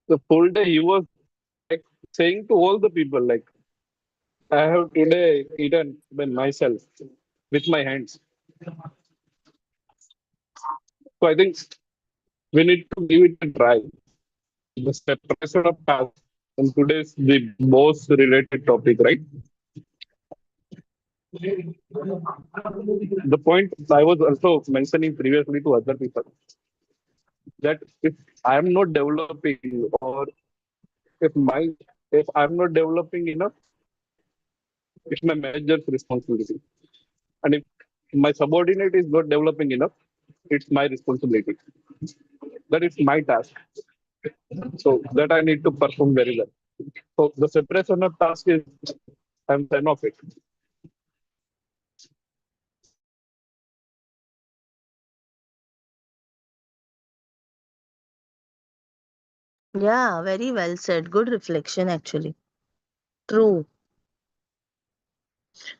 the full day he was like saying to all the people like, I have today eaten by myself with my hands. So I think we need to give it a try. The separation of tasks and today's the most related topic, right? The point I was also mentioning previously to other people that if I am not developing or if my if I'm not developing enough, it's my manager's responsibility. And if my subordinate is not developing enough, it's my responsibility. That is my task. So that I need to perform very well. So the separation of task is I'm fan of it. Yeah, very well said. Good reflection, actually. True.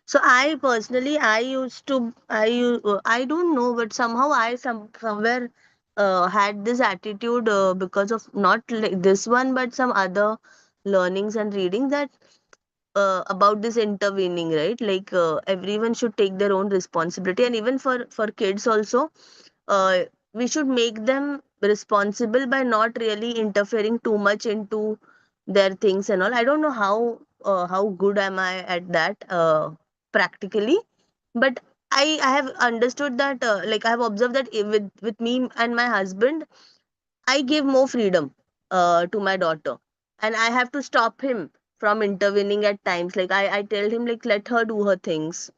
So I personally, I don't know, but somehow somewhere had this attitude because of not like this one, but some other learnings and reading that about this intervening, right? Like everyone should take their own responsibility, and even for kids also, uh, we should make them responsible by not really interfering too much into their things and all. I don't know how good am I at that practically, but I have understood that like I have observed that with me and my husband, I give more freedom to my daughter, and I have to stop him from intervening at times. Like I tell him like let her do her things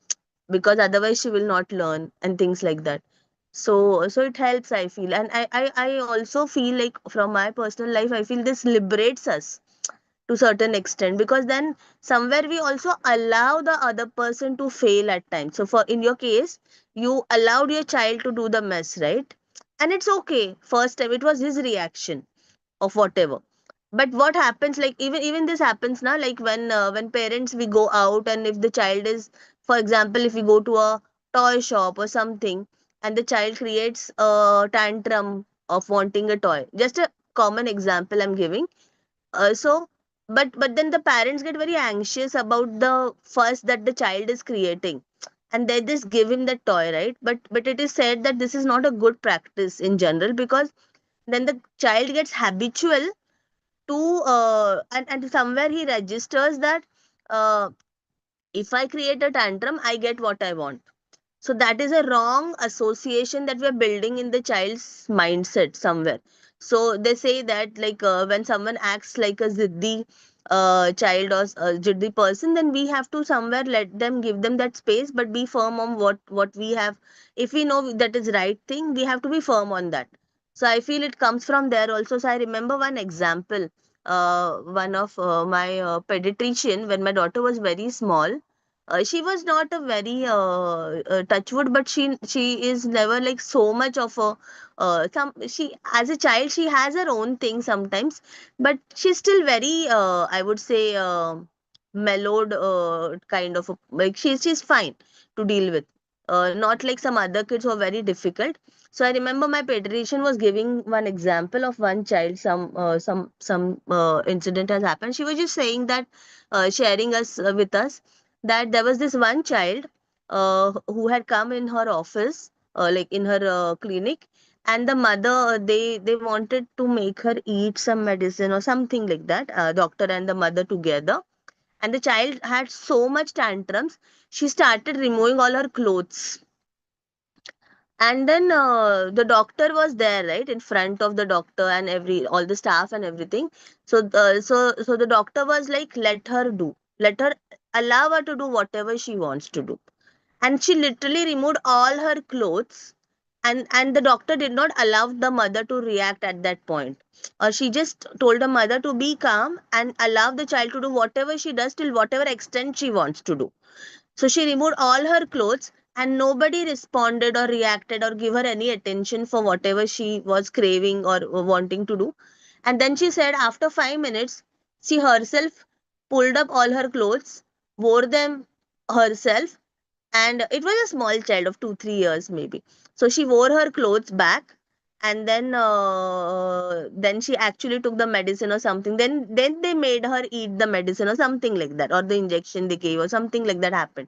because otherwise she will not learn and things like that. So it helps, I feel. And I also feel like from my personal life, I feel this liberates us to certain extent, because then somewhere we also allow the other person to fail at times. So for in your case, you allowed your child to do the mess, right? And it's okay. First time it was his reaction of whatever. But what happens, like even this happens now, like when parents we go out, and if the child is, for example, if we go to a toy shop or something, and the child creates a tantrum of wanting a toy, just a common example I'm giving. So but then the parents get very anxious about the fuss that the child is creating, and they just give him the toy, right? But it is said that this is not a good practice in general, because then the child gets habitual to and somewhere he registers that uh, if I create a tantrum, I get what I want. So that is a wrong association that we're building in the child's mindset somewhere. So they say that like when someone acts like a ziddi child or a ziddi person, then we have to somewhere let them, give them that space, but be firm on what we have. If we know that is right thing, we have to be firm on that. So I feel it comes from there also. So I remember one example. One of my pediatrician, when my daughter was very small, she was not a very touchwood, but she is never like so much of a some she as a child she has her own thing sometimes, but she's still very I would say mellowed kind of like she's fine to deal with. Not like some other kids who are very difficult. So I remember my pediatrician was giving one example of one child. Some incident has happened. She was just saying that sharing us with us that there was this one child who had come in her office, like in her clinic, and the mother, they wanted to make her eat some medicine or something like that, doctor and the mother together, and the child had so much tantrums. she started removing all her clothes. And then the doctor was there, right, in front of the doctor and every all the staff and everything. So the doctor was like, let her, allow her to do whatever she wants to do. And she literally removed all her clothes, and the doctor did not allow the mother to react at that point. She just told the mother to be calm and allow the child to do whatever she does till whatever extent she wants to do. So she removed all her clothes, and nobody responded or reacted or give her any attention for whatever she was craving or wanting to do. And then she said after 5 minutes, she herself pulled up all her clothes, wore them herself, and it was a small child of 2 3 years maybe. So she wore her clothes back, and then she actually took the medicine or something. Then they made her eat the medicine or something like that, or the injection they gave or something like that happened.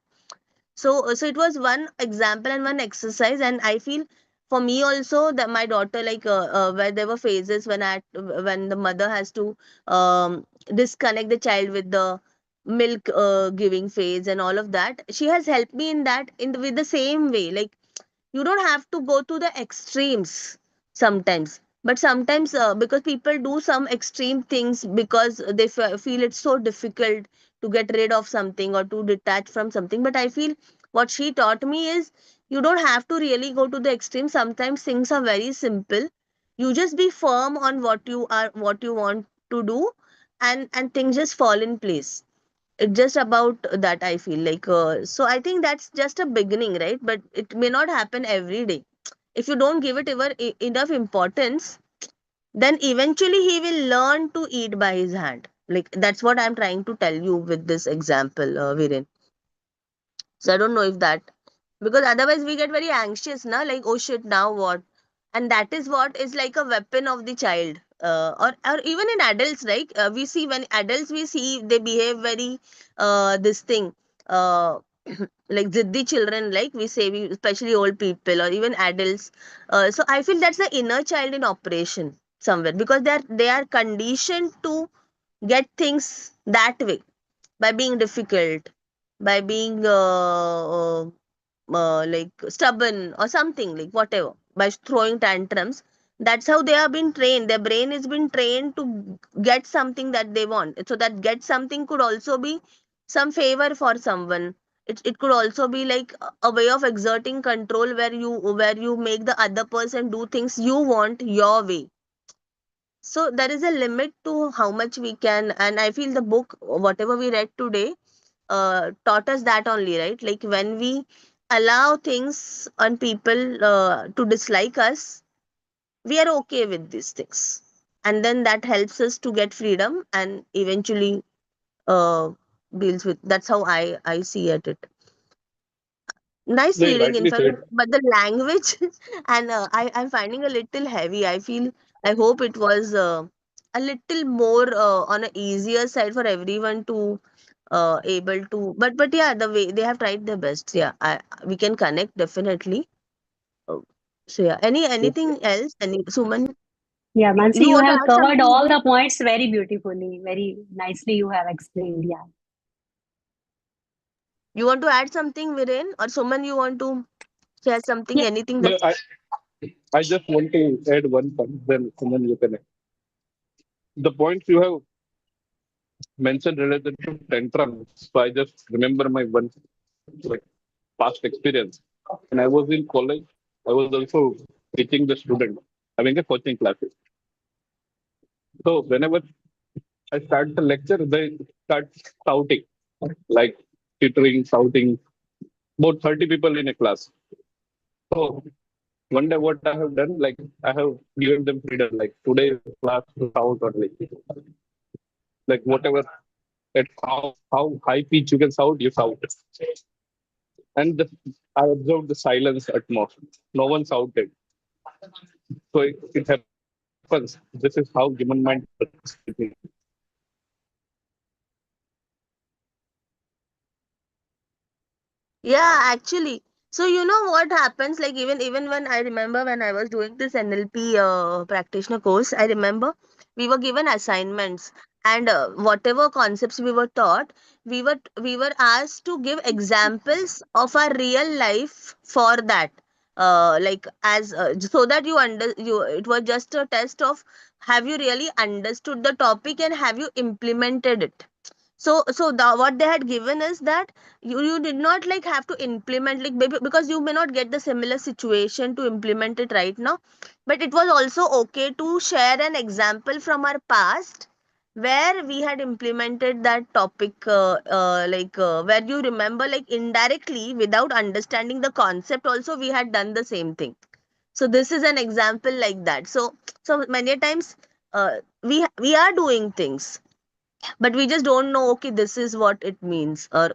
So it was one example and one exercise, and I feel for me also that my daughter, like where there were phases when the mother has to disconnect the child with the milk giving phase and all of that. She has helped me in that, with the same way. Like, you don't have to go to the extremes sometimes, but sometimes because people do some extreme things because they feel it's so difficult to get rid of something or to detach from something. But I feel what she taught me is, you don't have to really go to the extreme. Sometimes things are very simple. You just be firm on what you want to do, and things just fall in place. It's just about that, I feel like. So I think that's just a beginning, right? But it may not happen every day. If you don't give it enough importance, then eventually he will learn to eat by his hand. Like, that's what I'm trying to tell you with this example, Viren. So I don't know if that, because otherwise we get very anxious now, like, oh shit, now what? And that is what is like a weapon of the child. Or even in adults, right? We see, when adults, we see they behave very this thing, uh, like ziddy children, like we say, especially old people or even adults. So I feel that's the inner child in operation somewhere, because they are conditioned to get things that way, by being difficult, by being like stubborn or something, like whatever, by throwing tantrums. That's how they have been trained. Their brain has been trained to get something that they want. So that get something could also be some favor for someone. It could also be like a way of exerting control, where you make the other person do things you want your way. So there is a limit to how much we can, and I feel the book, whatever we read today, taught us that only, right? Like, when we allow things on people to dislike us, we are okay with these things, and then that helps us to get freedom and eventually uh, deals with. That's how I see at it. Nice They reading, in rightly fact, said. but the language and I'm finding a little heavy. I feel, I hope it was a little more on a easier side for everyone to able to. But yeah, the way they have tried their best. Yeah, we can connect definitely. Uh, so yeah, anything else? Any Suman, Yeah, Mansi, you you want to have add covered something? all the points very beautifully, very nicely you have explained. Yeah. You want to add something, Viren, or Suman? You want to share something? Yeah. Anything No, that? I just want to add one point, then someone you can. The points you have mentioned related to tantrums. So I just remember my one like past experience. When I was in college, I was also teaching the student, having a coaching classes. So whenever I start the lecture, they start shouting, like tittering, shouting, about 30 people in a class. So one day what I have done, like I have given them freedom, like today class to shout or like whatever at how high pitch you can shout, you shout. And I observed the silence at most. No one shouted. So it happens. This is how human mind works. Yeah, actually. So you know what happens, like, even when I remember when I was doing this NLP practitioner course, I remember we were given assignments. and whatever concepts we were taught, we were asked to give examples of our real life for that, like as so that you it was just a test of have you really understood the topic and have you implemented it. What they had given is that you did not like have to implement, like maybe because you may not get the similar situation to implement it right now, but it was also okay to share an example from our past where we had implemented that topic, where you remember, like indirectly without understanding the concept also we had done the same thing. So this is an example like that. So many times we are doing things, but we just don't know, okay, this is what it means, or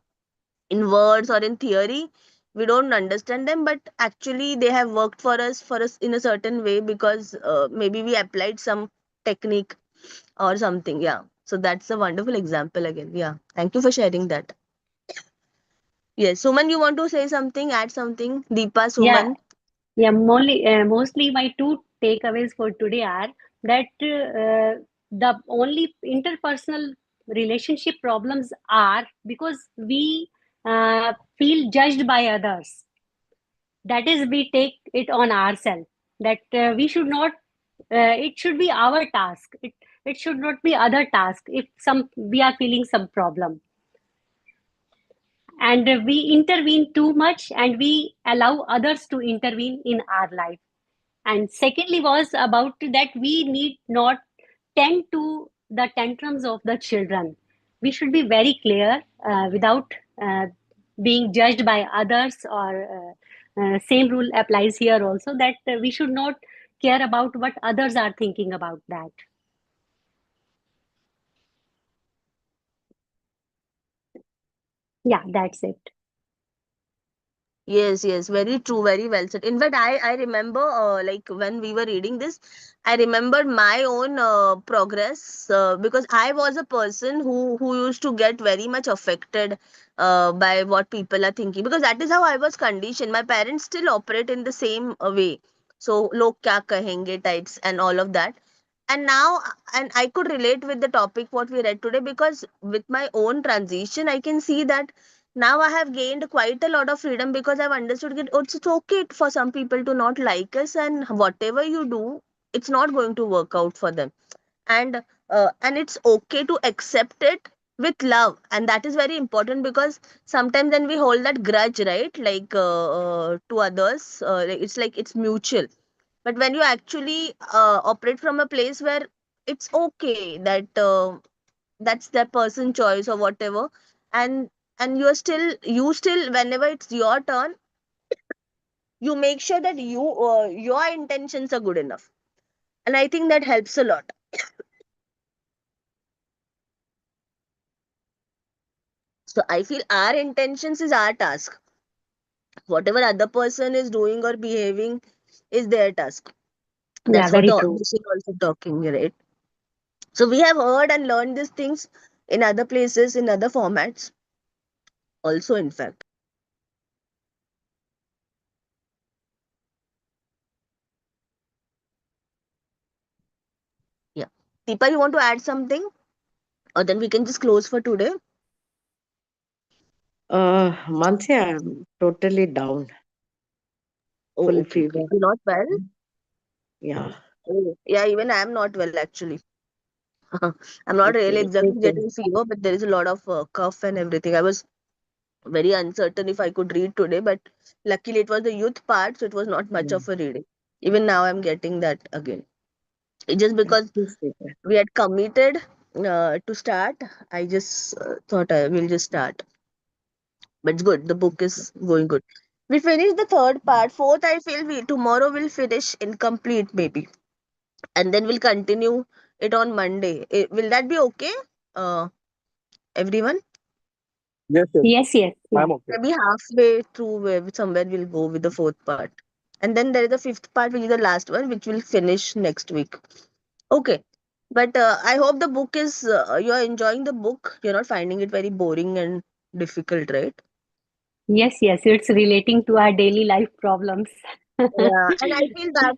in words or in theory we don't understand them, but actually they have worked for us in a certain way because maybe we applied some technique or something. Yeah, so that's a wonderful example again. Yeah, thank you for sharing that. Yes, Suman, you want to say something, add something? Deepa, Yeah, Suman. yeah. Mostly my two takeaways for today are that the only interpersonal relationship problems are because we feel judged by others. That is, we take it on ourselves that we should not. It should be our task. It should not be other task. If some we are feeling some problem, and we intervene too much, and we allow others to intervene in our life. And secondly was about that we need not tend to the tantrums of the children. We should be very clear without being judged by others, or same rule applies here also, that we should not care about what others are thinking about that. Yeah, that's it. Yes, yes, very true, very well said. In fact, I remember, like when we were reading this, I remembered my own progress, because I was a person who used to get very much affected by what people are thinking, because that is how I was conditioned. My parents still operate in the same way. So, log kya kahenge types and all of that. And now, and I could relate with the topic what we read today, because with my own transition, I can see that now I have gained quite a lot of freedom, because I've understood that it's okay for some people to not like us, and whatever you do, it's not going to work out for them. And it's okay to accept it with love, and that is very important, because sometimes then we hold that grudge, right? Like to others, it's like it's mutual. But when you actually operate from a place where it's okay that that's that person choice or whatever, and you still whenever it's your turn, you make sure that your intentions are good enough, and I think that helps a lot. So I feel our intentions is our task. Whatever other person is doing or behaving is their task. Yeah, That's what very the true. this is also talking, right? So we have heard and learned these things in other places, in other formats also, in fact. Yeah. Deepa, you want to add something? Or then we can just close for today. Mansi, I'm totally down. Oh, Full okay, okay. fever. You're not well? Yeah. Oh, yeah, even I'm not well actually. I'm not really Okay. exactly Take care. getting fever, but there is a lot of cough and everything. I was very uncertain if I could read today, but luckily it was the youth part, so it was not much Mm. of a reading. Even now, I'm getting that again. It's just because Please take care. we had committed to start, I just thought I will just start. But it's good. The book is going good. We finished the third part. Fourth, I feel we tomorrow we'll finish incomplete maybe, and then we'll continue it on Monday. Will that be okay, everyone? Yes, yes, Yes, yes, yeah. I'm okay. Maybe halfway through, somewhere we'll go with the fourth part, and then there is the fifth part, which is the last one, which will finish next week. Okay, but I hope the book is you're enjoying the book. You're not finding it very boring and difficult, right? Yes, yes, it's relating to our daily life problems. Yeah, and I feel that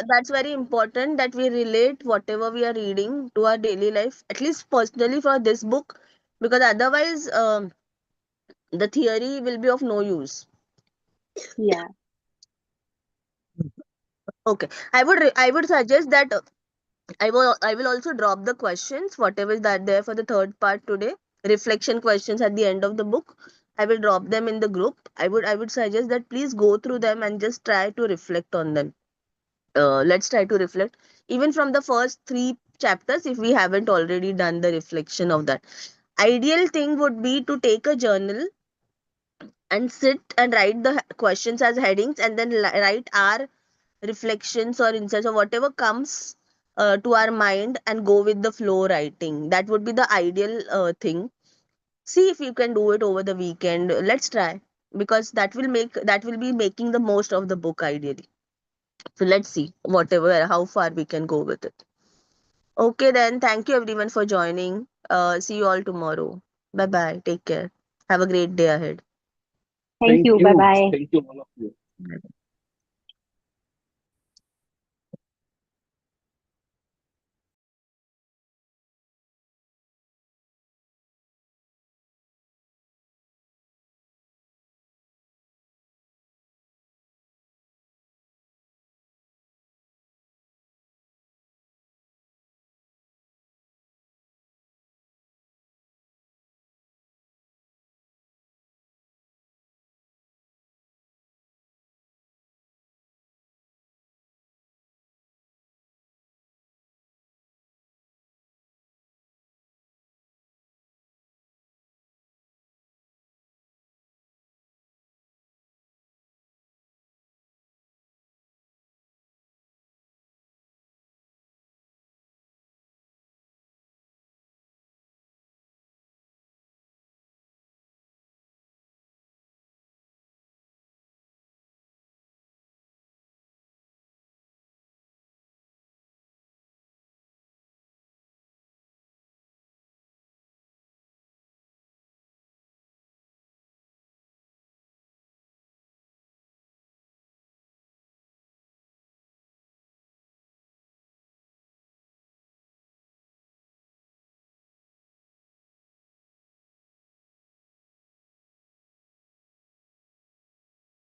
that's very important that we relate whatever we are reading to our daily life, at least personally for this book, because otherwise the theory will be of no use. Yeah. Okay, I would suggest that I will also drop the questions, whatever is that there for the third part today, reflection questions at the end of the book. I will drop them in the group. I would suggest that please go through them and just try to reflect on them. Let's try to reflect even from the first three chapters if we haven't already done the reflection of that. Ideal thing would be to take a journal and sit and write the questions as headings and then write our reflections or insights or whatever comes to our mind and go with the flow writing. That would be the ideal thing. See if you can do it over the weekend. Let's try, because that will be making the most of the book ideally. So let's see whatever how far we can go with it. Okay, then. Thank you everyone for joining. See you all tomorrow. Bye bye. Take care. Have a great day ahead. Thank Thank you. Bye you. bye. Thank you, all of you.